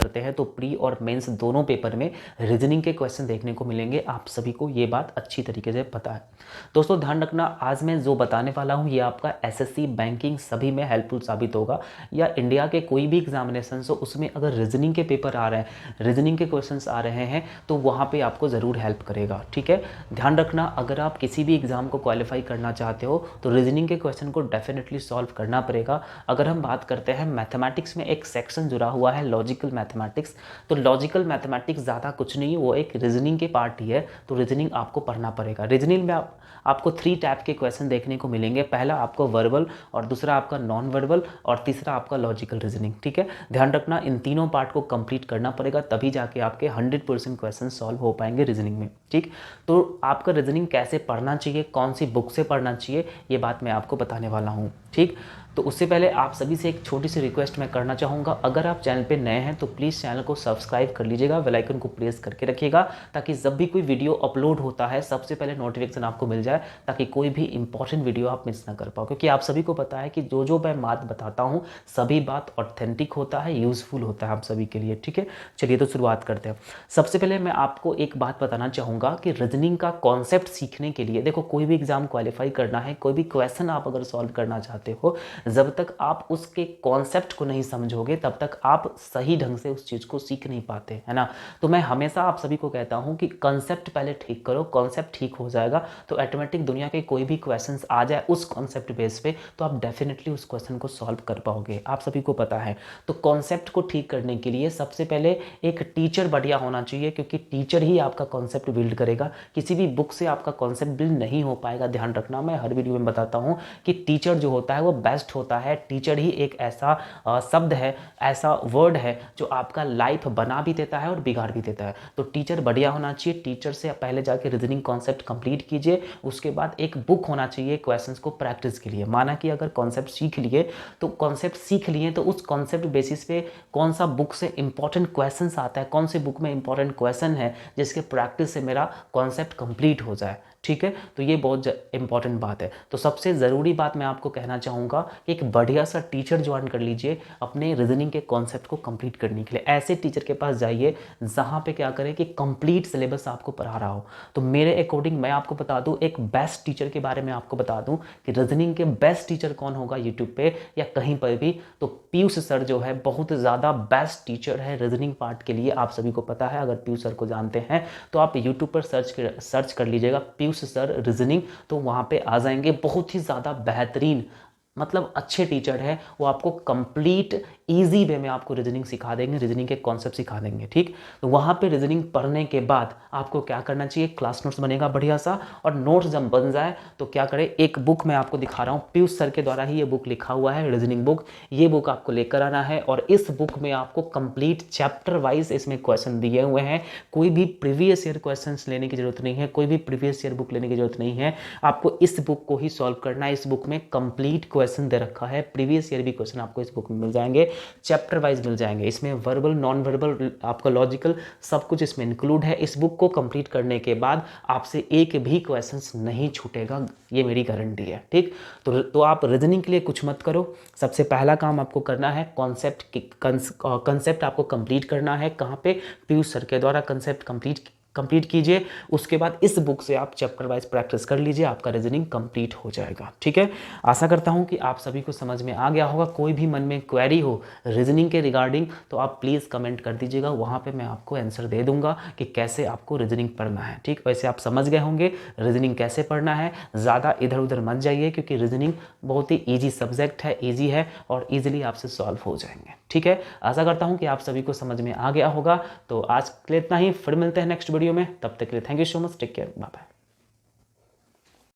करते हैं तो प्री और मेंस दोनों पेपर में रीजनिंग के क्वेश्चन देखने को मिलेंगे। आप सभी को ये बात अच्छी तरीके से पता है। दोस्तों ध्यान रखना, आज मैं जो बताने वाला हूँ ये आपका एसएससी, बैंकिंग सभी में हेल्पफुल साबित होगा, या इंडिया के कोई भी एग्जामिनेशन हो उसमें अगर रीजनिंग के पेपर आ रहे हैं, रीजनिंग के क्वेश्चंस आ रहे हैं तो वहाँ पे आपको ज़रूर हेल्प करेगा। ठीक है, ध्यान रखना, अगर आप किसी भी एग्जाम को क्वालिफाई करना चाहते हो तो रीजनिंग के क्वेश्चन को डेफिनेटली सॉल्व करना पड़ेगा। अगर हम बात करते हैं मैथमेटिक्स में एक सेक्शन जुड़ा हुआ है लॉजिकल मैथमेटिक्स, तो लॉजिकल मैथमेटिक्स ज़्यादा कुछ नहीं, वो एक रीजनिंग के पार्ट ही है, तो रीजनिंग आपको पढ़ना पड़ेगा। रीजनिंग में आपको 3 टाइप के क्वेश्चन देखने को मिलेंगे, पहला आपको वर्बल, और दूसरा आपका नॉन वर्बल, और तीसरा आपका लॉजिकल रीजनिंग। ठीक है, ध्यान रखना इन तीनों पार्ट को कंप्लीट करना पड़ेगा, तभी जाके आपके 100% क्वेश्चन सॉल्व हो पाएंगे रीजनिंग में। ठीक, तो आपका रीजनिंग कैसे पढ़ना चाहिए, कौन सी बुक से पढ़ना चाहिए, ये बात मैं आपको बताने वाला हूँ। ठीक, तो उससे पहले आप सभी से एक छोटी सी रिक्वेस्ट मैं करना चाहूँगा, अगर आप चैनल पे नए हैं तो प्लीज़ चैनल को सब्सक्राइब कर लीजिएगा, बेल आइकन को प्रेस करके रखिएगा, ताकि जब भी कोई वीडियो अपलोड होता है सबसे पहले नोटिफिकेशन आपको मिल जाए, ताकि कोई भी इंपॉर्टेंट वीडियो आप मिस ना कर पाओ। क्योंकि आप सभी को पता है कि जो मैं बात बताता हूँ सभी बात ऑथेंटिक होता है, यूज़फुल होता है आप सभी के लिए। ठीक है, चलिए तो शुरुआत करते हैं। सबसे पहले मैं आपको एक बात बताना चाहूँगा कि रीजनिंग का कॉन्सेप्ट सीखने के लिए, देखो कोई भी एग्जाम क्वालिफाई करना है, कोई भी क्वेश्चन आप अगर सॉल्व करना चाहते हो, जब तक आप उसके कॉन्सेप्ट को नहीं समझोगे तब तक आप सही ढंग से उस चीज़ को सीख नहीं पाते, है ना। तो मैं हमेशा आप सभी को कहता हूं कि कॉन्सेप्ट पहले ठीक करो, कॉन्सेप्ट ठीक हो जाएगा तो ऑटोमेटिक दुनिया के कोई भी क्वेश्चंस आ जाए उस कॉन्सेप्ट बेस पे तो आप डेफिनेटली उस क्वेश्चन को सॉल्व कर पाओगे, आप सभी को पता है। तो कॉन्सेप्ट को ठीक करने के लिए सबसे पहले एक टीचर बढ़िया होना चाहिए, क्योंकि टीचर ही आपका कॉन्सेप्ट बिल्ड करेगा, किसी भी बुक से आपका कॉन्सेप्ट बिल्ड नहीं हो पाएगा। ध्यान रखना, मैं हर वीडियो में बताता हूँ कि टीचर जो होता है वो बेस्ट होता है। टीचर ही एक ऐसा शब्द है, ऐसा वर्ड है जो आपका लाइफ बना भी देता है और बिगाड़ भी देता है। तो टीचर बढ़िया होना चाहिए, टीचर से पहले जाके रीजनिंग कॉन्सेप्ट कंप्लीट कीजिए, उसके बाद एक बुक होना चाहिए क्वेश्चंस को प्रैक्टिस के लिए। माना कि अगर कॉन्सेप्ट सीख लिए तो कॉन्सेप्ट सीख लिए तो उस कॉन्सेप्ट बेसिस पे कौन सा बुक से इंपॉर्टेंट क्वेश्चंस आता है, कौन से बुक में इंपॉर्टेंट क्वेश्चन है जिसके प्रैक्टिस से मेरा कॉन्सेप्ट कंप्लीट हो जाए। ठीक है, तो ये बहुत इंपॉर्टेंट बात है। तो सबसे ज़रूरी बात मैं आपको कहना चाहूँगा कि एक बढ़िया सा टीचर ज्वाइन कर लीजिए अपने रीजनिंग के कॉन्सेप्ट को कंप्लीट करने के लिए। ऐसे टीचर के पास जाइए जहाँ पे क्या करें कि कंप्लीट सिलेबस आपको पढ़ा रहा हो। तो मेरे अकॉर्डिंग मैं आपको बता दूँ, एक बेस्ट टीचर के बारे में आपको बता दूँ कि रीजनिंग के बेस्ट टीचर कौन होगा यूट्यूब पर या कहीं पर भी, तो पीयूष सर जो है बहुत ज़्यादा बेस्ट टीचर है रीजनिंग पार्ट के लिए। आप सभी को पता है, अगर पीयूष सर को जानते हैं तो आप यूट्यूब पर सर्च कर लीजिएगा पीयूष सर रीजनिंग, तो वहाँ पे आ जाएंगे। बहुत ही ज़्यादा बेहतरीन, मतलब अच्छे टीचर है, वो आपको कंप्लीट इजी वे में आपको रीजनिंग सिखा देंगे, रीजनिंग के कॉन्सेप्ट सिखा देंगे। ठीक, तो वहाँ पे रीजनिंग पढ़ने के बाद आपको क्या करना चाहिए, क्लास नोट्स बनेगा बढ़िया सा, और नोट्स जब बन जाए तो क्या करें, एक बुक मैं आपको दिखा रहा हूँ, पीयूष सर के द्वारा ही ये बुक लिखा हुआ है रीजनिंग बुक, ये बुक आपको लेकर आना है। और इस बुक में आपको कंप्लीट चैप्टर वाइज इसमें क्वेश्चन दिए हुए हैं, कोई भी प्रीवियस ईयर क्वेश्चन लेने की जरूरत नहीं है, कोई भी प्रीवियस ईयर बुक लेने की जरूरत नहीं है, आपको इस बुक को ही सॉल्व करना है। इस बुक में कंप्लीट क्वेश्चन दे रखा है, प्रीवियस ईयर भी क्वेश्चन आपको इस बुक में मिल जाएंगे, चैप्टर वाइज मिल जाएंगे। इसमें वर्बल, नॉन वर्बल, आपका लॉजिकल, सब कुछ इसमें इंक्लूड है। इस बुक को कंप्लीट करने के बाद आपसे एक भी क्वेश्चंस नहीं छूटेगा, ये मेरी गारंटी है। ठीक, तो आप रीजनिंग के लिए कुछ मत करो, सबसे पहला काम आपको करना है कंसेप्ट आपको कंप्लीट करना है। कहाँ पे, पीयूष सर के द्वारा कंसेप्ट कंप्लीट कीजिए, उसके बाद इस बुक से आप चैप्टर वाइज प्रैक्टिस कर लीजिए, आपका रीजनिंग कंप्लीट हो जाएगा। ठीक है, आशा करता हूं कि आप सभी को समझ में आ गया होगा। कोई भी मन में क्वेरी हो रीजनिंग के रिगार्डिंग तो आप प्लीज़ कमेंट कर दीजिएगा, वहाँ पे मैं आपको आंसर दे दूंगा कि कैसे आपको रीजनिंग पढ़ना है। ठीक, वैसे आप समझ गए होंगे रीजनिंग कैसे पढ़ना है, ज़्यादा इधर उधर मत जाइए, क्योंकि रीजनिंग बहुत ही ईजी सब्जेक्ट है, ईजी है और ईजिली आपसे सॉल्व हो जाएंगे। ठीक है, आशा करता हूँ कि आप सभी को समझ में आ गया होगा। तो आज के लिए इतना ही, फिर मिलते हैं नेक्स्ट वीडियो में, तब तक के लिए thank you so much, take care, bye bye.